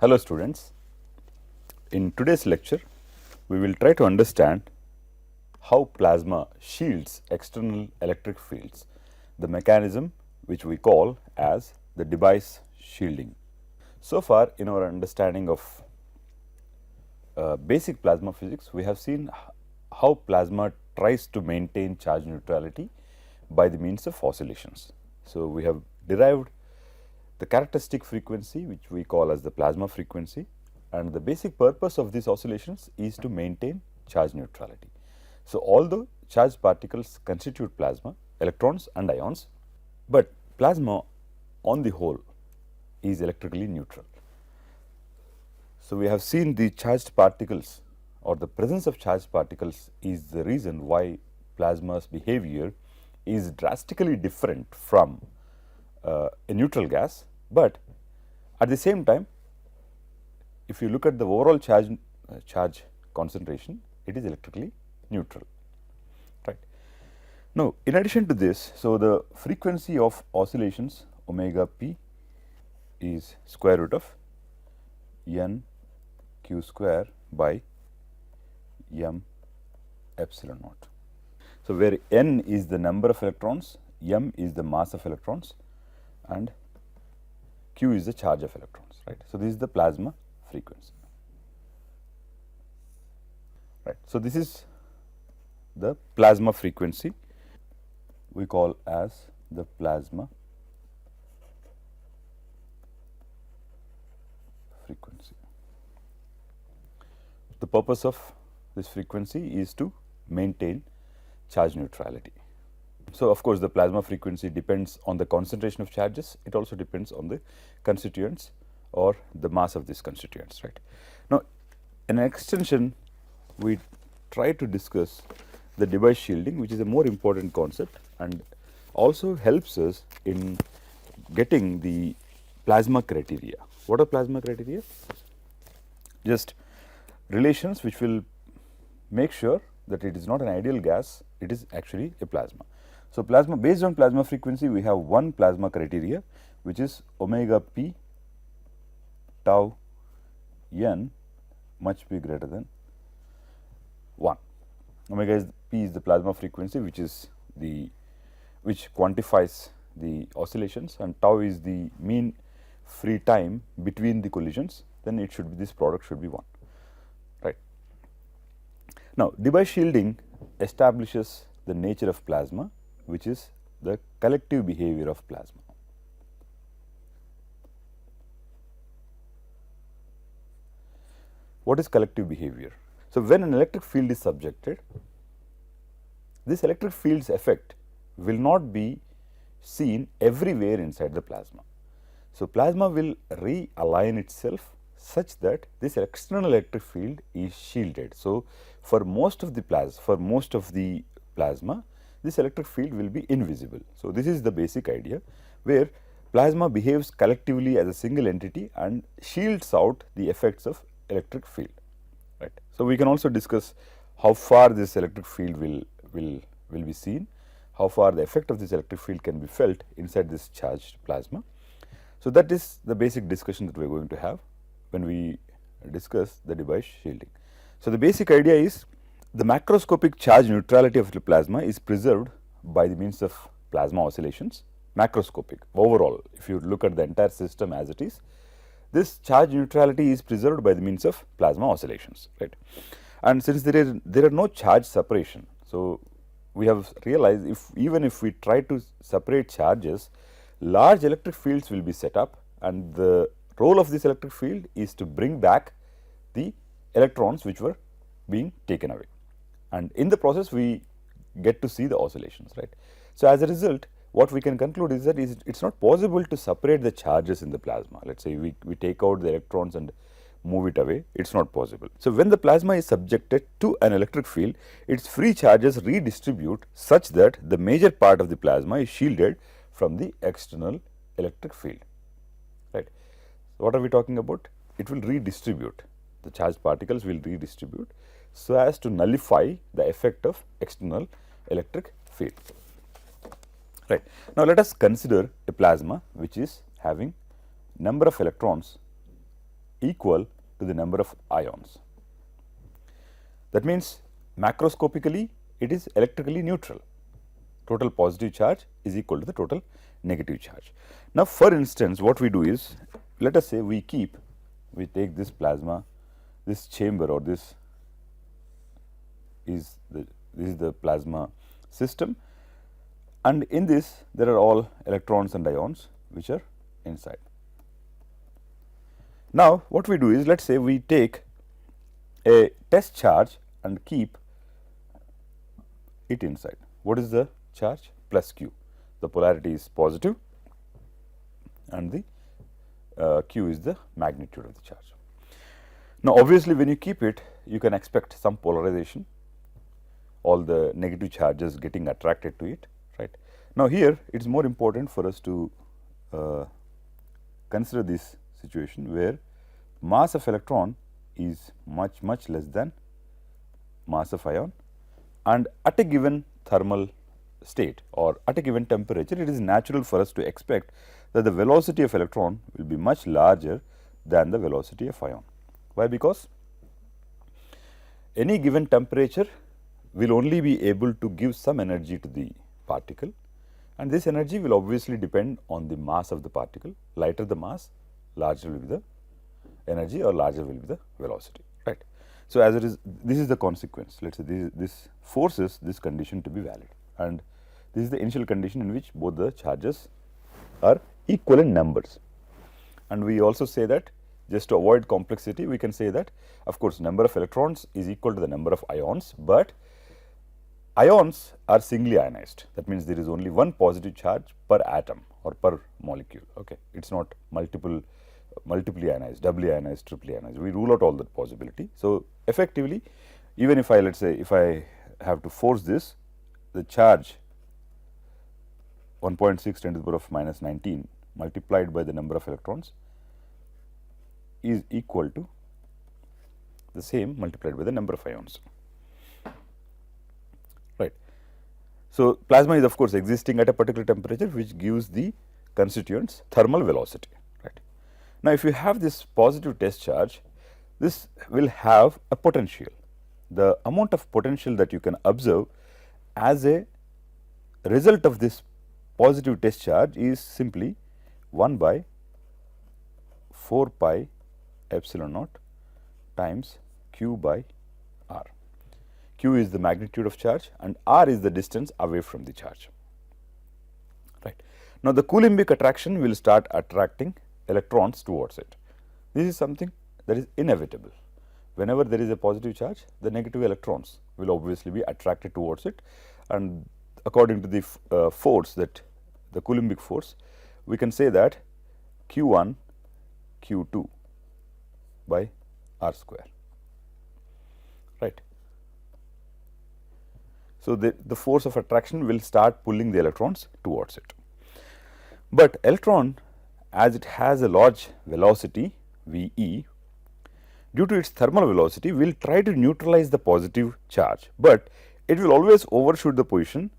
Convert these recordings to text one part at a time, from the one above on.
Hello students, in today's lecture we will try to understand how plasma shields external electric fields, the mechanism which we call as the Debye shielding. So far in our understanding of basic plasma physics, we have seen how plasma tries to maintain charge neutrality by the means of oscillations. So, we have derived the characteristic frequency which we call as the plasma frequency, and the basic purpose of these oscillations is to maintain charge neutrality. So, although charged particles constitute plasma, electrons and ions, but plasma on the whole is electrically neutral. So, we have seen the charged particles or the presence of charged particles is the reason why plasma's behavior is drastically different from a neutral gas, but at the same time if you look at the overall charge concentration, it is electrically neutral, right. Now, in addition to this, so the frequency of oscillations omega p is square root of n q square by m epsilon naught. So, where n is the number of electrons, m is the mass of electrons and q is the charge of electrons, right. So, this is the plasma frequency, right. So, this is the plasma frequency we call as the plasma frequency. The purpose of this frequency is to maintain charge neutrality. So, of course, the plasma frequency depends on the concentration of charges, it also depends on the constituents or the mass of these constituents, right. Now, in extension we try to discuss the Debye shielding, which is a more important concept and also helps us in getting the plasma criteria. What are plasma criteria? Just relations which will make sure that it is not an ideal gas, it is actually a plasma. So, plasma, based on plasma frequency, we have one plasma criteria which is omega p tau n must be greater than 1. Omega p is the plasma frequency which quantifies the oscillations, and tau is the mean free time between the collisions, then it should be, this product should be 1, right. Now, Debye shielding establishes the nature of plasma, which is the collective behavior of plasma. What is collective behavior? So, when an electric field is subjected, this electric field's effect will not be seen everywhere inside the plasma. So, plasma will realign itself such that this external electric field is shielded. So, for most of the plasma, this electric field will be invisible. So, this is the basic idea where plasma behaves collectively as a single entity and shields out the effects of electric field, right. So, we can also discuss how far this electric field will be seen, how far the effect of this electric field can be felt inside this charged plasma. So, that is the basic discussion that we are going to have when we discuss the Debye shielding. So, the basic idea is the macroscopic charge neutrality of the plasma is preserved by the means of plasma oscillations. Macroscopic, overall, if you look at the entire system as it is, this charge neutrality is preserved by the means of plasma oscillations, right. And since there are no charge separation, so we have realized even if we try to separate charges, large electric fields will be set up, and the role of this electric field is to bring back the electrons which were being taken away, and in the process we get to see the oscillations, right. So, as a result, what we can conclude is that it is not possible to separate the charges in the plasma. Let us say we take out the electrons and move it away, it is not possible. So, when the plasma is subjected to an electric field, its free charges redistribute such that the major part of the plasma is shielded from the external electric field, right. So, what are we talking about? It will redistribute, the charged particles will redistribute so as to nullify the effect of external electric field, right. Now, let us consider a plasma which is having number of electrons equal to the number of ions. That means macroscopically it is electrically neutral. Total positive charge is equal to the total negative charge. Now, for instance, what we do is, let us say we take this plasma, this chamber, or this is the plasma system, and in this there are all electrons and ions which are inside. Now, what we do is, let us say we take a test charge and keep it inside. What is the charge? Plus q. The polarity is positive and the q is the magnitude of the charge. Now, obviously, when you keep it, you can expect some polarization, all the negative charges getting attracted to it, right. Now, here it is more important for us to consider this situation where mass of electron is much less than mass of ion, and at a given thermal state or at a given temperature, it is natural for us to expect that the velocity of electron will be much larger than the velocity of ion. Why? Because any given temperature will only be able to give some energy to the particle, and this energy will obviously depend on the mass of the particle. Lighter the mass, larger will be the energy, or larger will be the velocity, right. So, as it is, this is the consequence. Let us say this forces this condition to be valid, and this is the initial condition in which both the charges are equal in numbers. And we also say that, just to avoid complexity, we can say that of course, number of electrons is equal to the number of ions, but ions are singly ionized. That means, there is only one positive charge per atom or per molecule. Okay, it is not multiply ionized, doubly ionized, triply ionized. We rule out all that possibility. So, effectively, even if I, let us say, if I have to force this, the charge 1.6 10 to the power of minus 19 multiplied by the number of electrons is equal to the same multiplied by the number of ions, right. So, plasma is of course existing at a particular temperature, which gives the constituents thermal velocity, right. Now, if you have this positive test charge, this will have a potential. The amount of potential that you can observe as a result of this positive test charge is simply 1 by 4 pi epsilon naught times q by r. Q is the magnitude of charge and r is the distance away from the charge, right. Now, the Coulombic attraction will start attracting electrons towards it. This is something that is inevitable. Whenever there is a positive charge, the negative electrons will obviously be attracted towards it, and according to the force, that the Coulombic force, we can say that q1 q2 by r square, right. So, the force of attraction will start pulling the electrons towards it, but electron, as it has a large velocity V e, due to its thermal velocity, will try to neutralize the positive charge, but it will always overshoot the position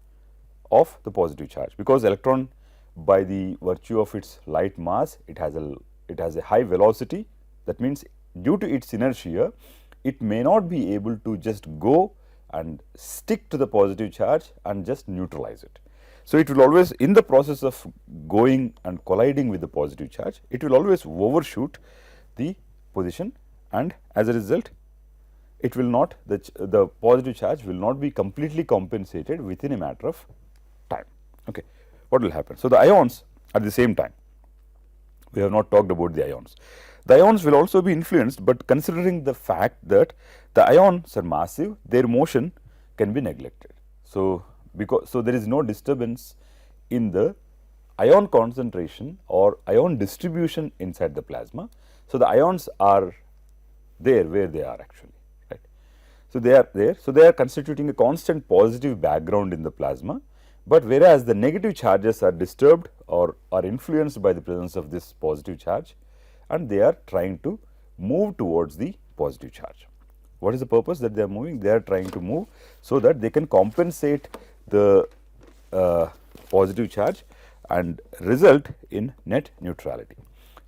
of the positive charge, because electron, by the virtue of its light mass, it has a high velocity. That means, due to its inertia, it may not be able to just go and stick to the positive charge and just neutralize it. So, it will always, in the process of going and colliding with the positive charge, it will always overshoot the position, and as a result, it will not, the positive charge will not be completely compensated within a matter of time. Okay. What will happen? So, the ions at the same time, we have not talked about the ions. The ions will also be influenced, but considering the fact that the ions are massive, their motion can be neglected. So, there is no disturbance in the ion concentration or ion distribution inside the plasma. So, the ions are there where they are actually, right. So, they are there. So, they are constituting a constant positive background in the plasma, but whereas the negative charges are disturbed or are influenced by the presence of this positive charge, and they are trying to move towards the positive charge. What is the purpose that they are moving? They are trying to move so that they can compensate the positive charge and result in net neutrality.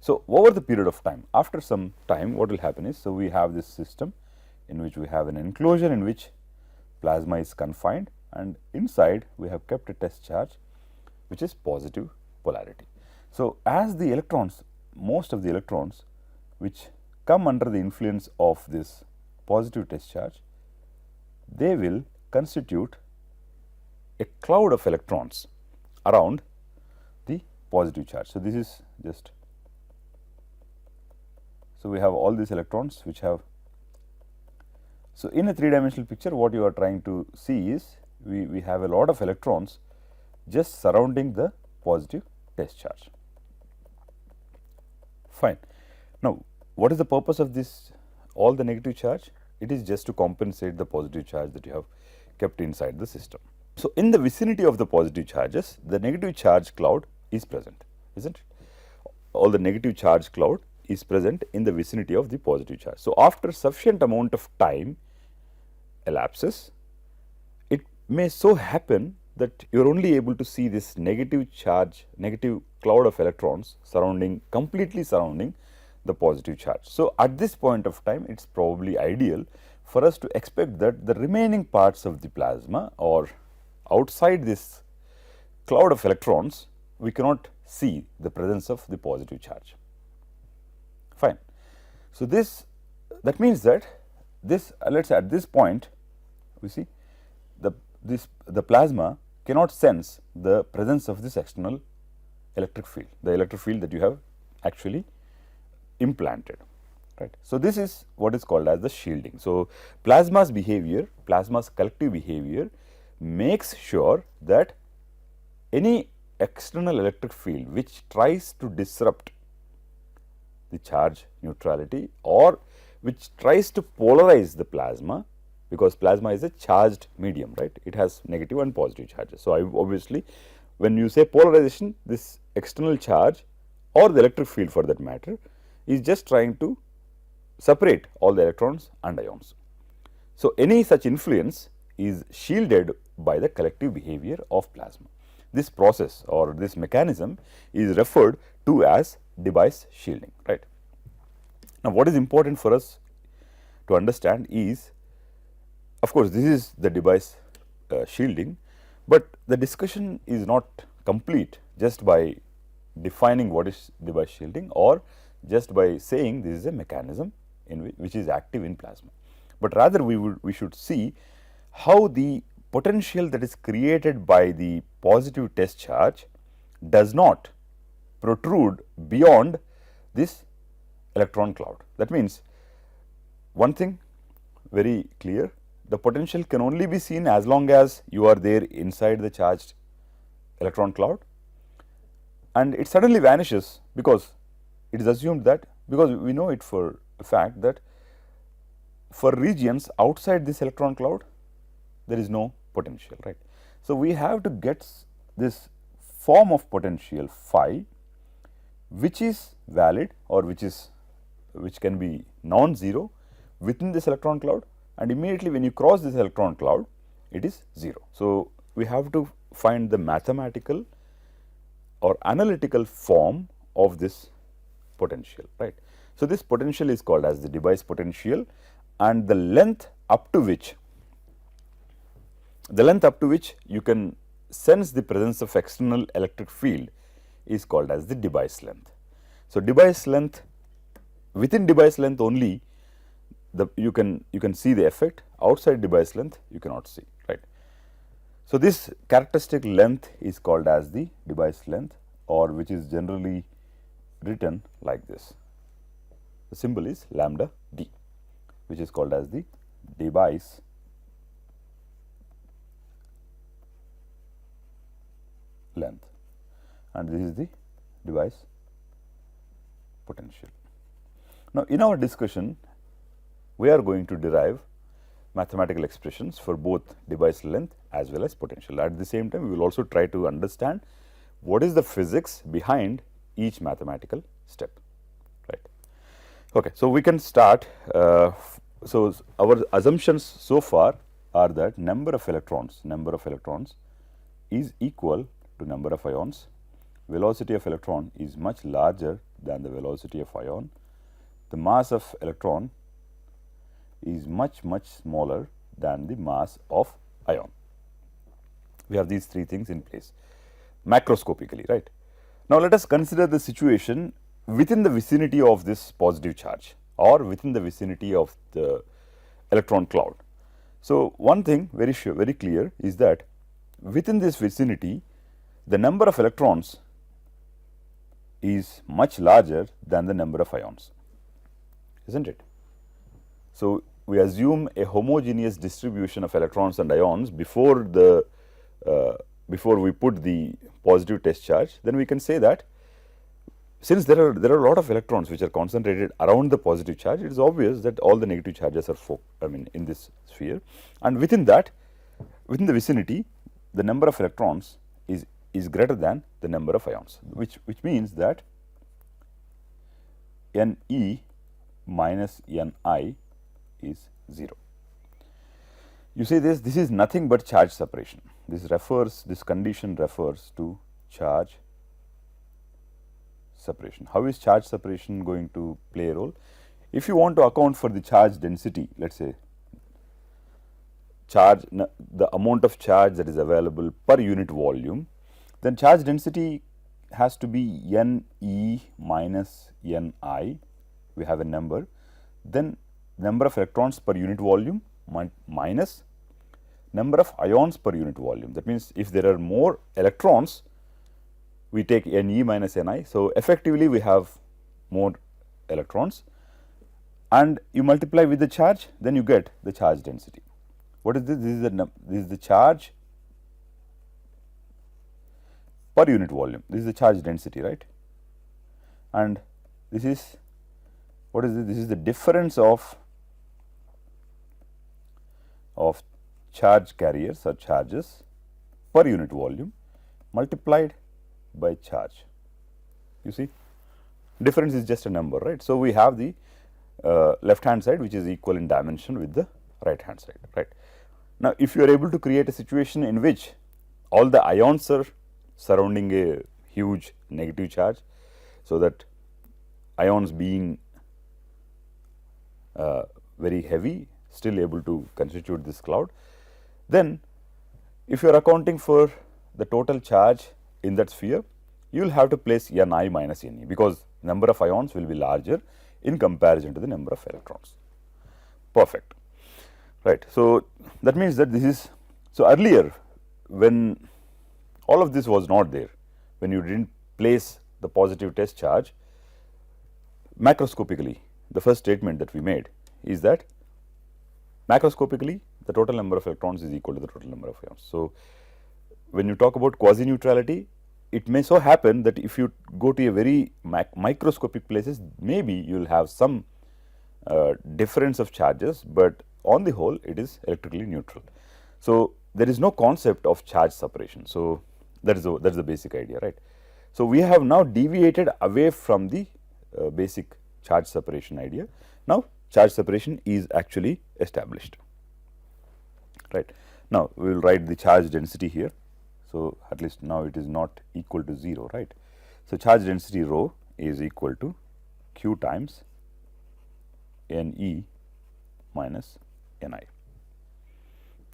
So, over the period of time, after some time, what will happen is, so we have this system in which we have an enclosure in which plasma is confined, and inside we have kept a test charge which is positive polarity. So, as the electrons, most of the electrons which come under the influence of this positive test charge, they will constitute a cloud of electrons around the positive charge. So, this is just, so we have all these electrons which have, so in a 3-dimensional picture what you are trying to see is we have a lot of electrons just surrounding the positive test charge. Fine. Now, what is the purpose of this, all the negative charge? It is just to compensate the positive charge that you have kept inside the system. So, in the vicinity of the positive charges, the negative charge cloud is present, isn't it? All the negative charge cloud is present in the vicinity of the positive charge. So, after sufficient amount of time elapses, it may so happen that you are only able to see this negative charge, negative cloud of electrons surrounding, completely surrounding the positive charge. So, at this point of time, it is probably ideal for us to expect that the remaining parts of the plasma, or outside this cloud of electrons, we cannot see the presence of the positive charge. Fine. So, that means that this, let us say at this point, we see the plasma cannot sense the presence of this external electric field, the electric field that you have actually implanted, right. So, this is what is called as the shielding. So, plasma's behavior, plasma's collective behavior makes sure that any external electric field which tries to disrupt the charge neutrality or which tries to polarize the plasma, because plasma is a charged medium, right, it has negative and positive charges. So, obviously, when you say polarization, this external charge or the electric field for that matter is just trying to separate all the electrons and ions. So, any such influence is shielded by the collective behavior of plasma. This process or this mechanism is referred to as Debye shielding, right. Now, what is important for us to understand is, of course, this is the Debye shielding, but the discussion is not complete just by defining what is Debye shielding or just by saying this is a mechanism in which is active in plasma, but rather we should see how the potential that is created by the positive test charge does not protrude beyond this electron cloud. That means, one thing very clear, the potential can only be seen as long as you are there inside the charged electron cloud, and it suddenly vanishes because it is assumed that, because we know it for a fact that for regions outside this electron cloud there is no potential, right. So, we have to get this form of potential phi which is valid or which can be non-zero within this electron cloud, and immediately when you cross this electron cloud it is 0. So, we have to find the mathematical or analytical form of this potential, right. So, this potential is called as the Debye potential, and the length up to which you can sense the presence of external electric field is called as the Debye length. So, Debye length, within Debye length only you can see the effect, outside Debye length you cannot see, right. So, this characteristic length is called as the Debye length, or which is generally written like this. The symbol is lambda d, which is called as the Debye length, and this is the Debye potential. Now, in our discussion we are going to derive mathematical expressions for both Debye length as well as potential. At the same time, we will also try to understand what is the physics behind each mathematical step, right. Okay. So, we can start. So, our assumptions so far are that number of electrons is equal to number of ions velocity of electron is much larger than the velocity of ion, the mass of electron is much smaller than the mass of ion. We have these three things in place macroscopically, right. Now, let us consider the situation within the vicinity of this positive charge or within the vicinity of the electron cloud. So, one thing very clear is that within this vicinity, the number of electrons is much larger than the number of ions, isn't it? So, we assume a homogeneous distribution of electrons and ions before the before we put the positive test charge, then we can say that since there are a lot of electrons which are concentrated around the positive charge, it is obvious that all the negative charges are in this sphere, and within that, within the vicinity, the number of electrons is greater than the number of ions, which means that Ne minus Ni is 0. You say this is nothing but charge separation. This condition refers to charge separation. How is charge separation going to play a role? If you want to account for the charge density, let us say the amount of charge that is available per unit volume, then charge density has to be Ne minus Ni, we have a number, then number of electrons per unit volume minus number of ions per unit volume. That means, if there are more electrons, we take Ne minus Ni. So, effectively we have more electrons, and you multiply with the charge, then you get the charge density. What is this? This is the charge per unit volume. This is the charge density, right? And this is, what is this? This is the difference of charge carriers or charges per unit volume multiplied by charge. You see, difference is just a number, right? So, we have the left hand side which is equal in dimension with the right hand side, right. Now, if you are able to create a situation in which all the ions are surrounding a huge negative charge, so that ions being very heavy still able to constitute this cloud, then if you are accounting for the total charge in that sphere, you will have to place Ni minus Ne, because number of ions will be larger in comparison to the number of electrons. Perfect, right. So, that means that this is, so earlier when all of this was not there, when you did not place the positive test charge, macroscopically the first statement that we made is that macroscopically the total number of electrons is equal to the total number of ions. So, when you talk about quasi neutrality, it may so happen that if you go to a very microscopic places, maybe you will have some difference of charges, but on the whole it is electrically neutral. So, there is no concept of charge separation. So, that is the basic idea, right. So, we have now deviated away from the basic charge separation idea. Now, charge separation is actually established, right. Now, we will write the charge density here. So, at least now it is not equal to 0, right. So, charge density rho is equal to Q times Ne minus Ni.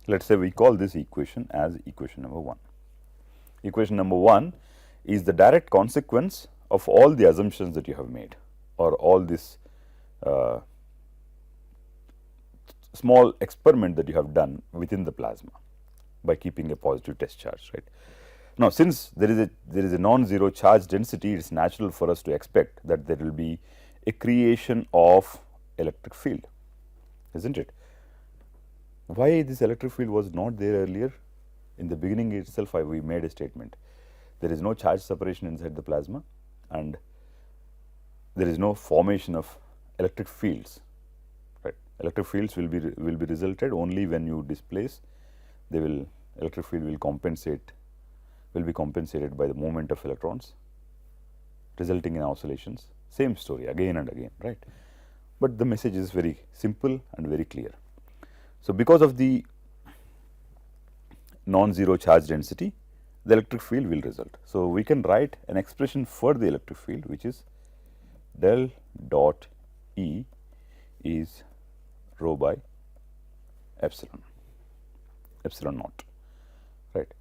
Let us say we call this equation as equation number 1. Equation number 1 is the direct consequence of all the assumptions that you have made, or all this small experiment that you have done within the plasma by keeping a positive test charge, right. Now, since there is a non-zero charge density, it is natural for us to expect that there will be a creation of electric field, isn't it? Why this electric field was not there earlier? In the beginning itself, we made a statement. There is no charge separation inside the plasma, and there is no formation of electric fields, right. Electric fields will be resulted only when you displace. Electric field will be compensated by the movement of electrons, resulting in oscillations. Same story again and again, right. But the message is very simple and very clear. So, because of the non-zero charge density the electric field will result. So, we can write an expression for the electric field, which is del dot E is rho by epsilon naught, right.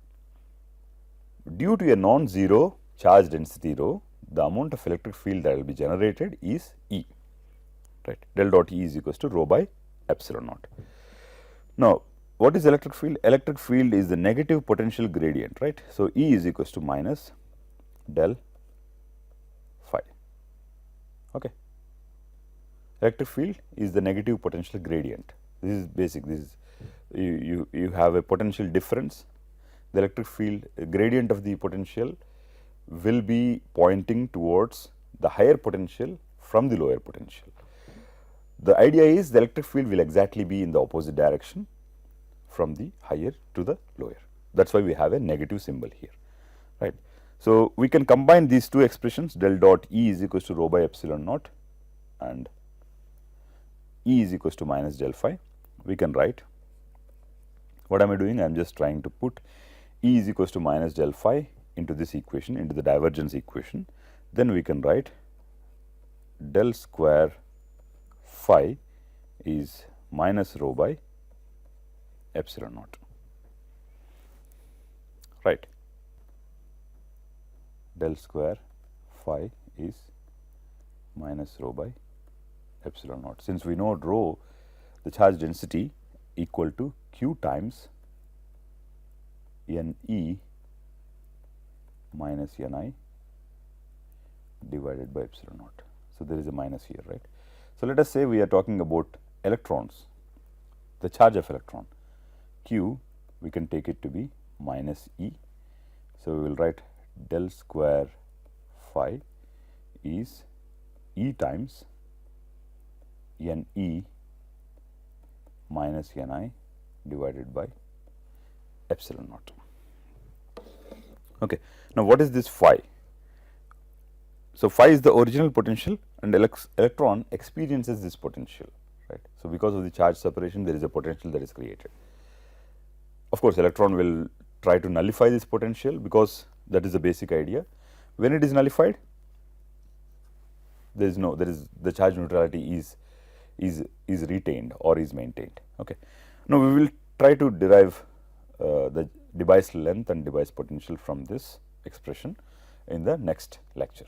Due to a non-zero charge density rho, the amount of electric field that will be generated is E, right. Del dot E is equals to rho by epsilon naught. Now, what is electric field? Electric field is the negative potential gradient, right. So, E is equals to minus del phi, okay. Electric field is the negative potential gradient. This is basic, this is you have a potential difference. The electric field gradient of the potential will be pointing towards the higher potential from the lower potential. The idea is the electric field will exactly be in the opposite direction from the higher to the lower. That is why we have a negative symbol here, right. So, we can combine these two expressions, del dot E is equals to rho by epsilon naught and E is equals to minus del phi. We can write, what am I doing? I am just trying to put E is equals to minus del phi into this equation, into the divergence equation. Then we can write del square phi is minus rho by epsilon naught, right. Del square phi is minus rho by epsilon naught. Since we know rho, the charge density equal to Q times NE minus NI divided by epsilon naught. So, there is a minus here, right. So, let us say we are talking about electrons, the charge of electron Q, we can take it to be minus E. So, we will write del square phi is E times NE minus NI divided by epsilon naught. Okay. Now, what is this phi? So, phi is the original potential and electron experiences this potential, right. So, because of the charge separation, there is a potential that is created. Of course, electron will try to nullify this potential, because that is the basic idea. When it is nullified, there is the charge neutrality is retained or is maintained. Okay. Now, we will try to derive the device length and device potential from this expression in the next lecture.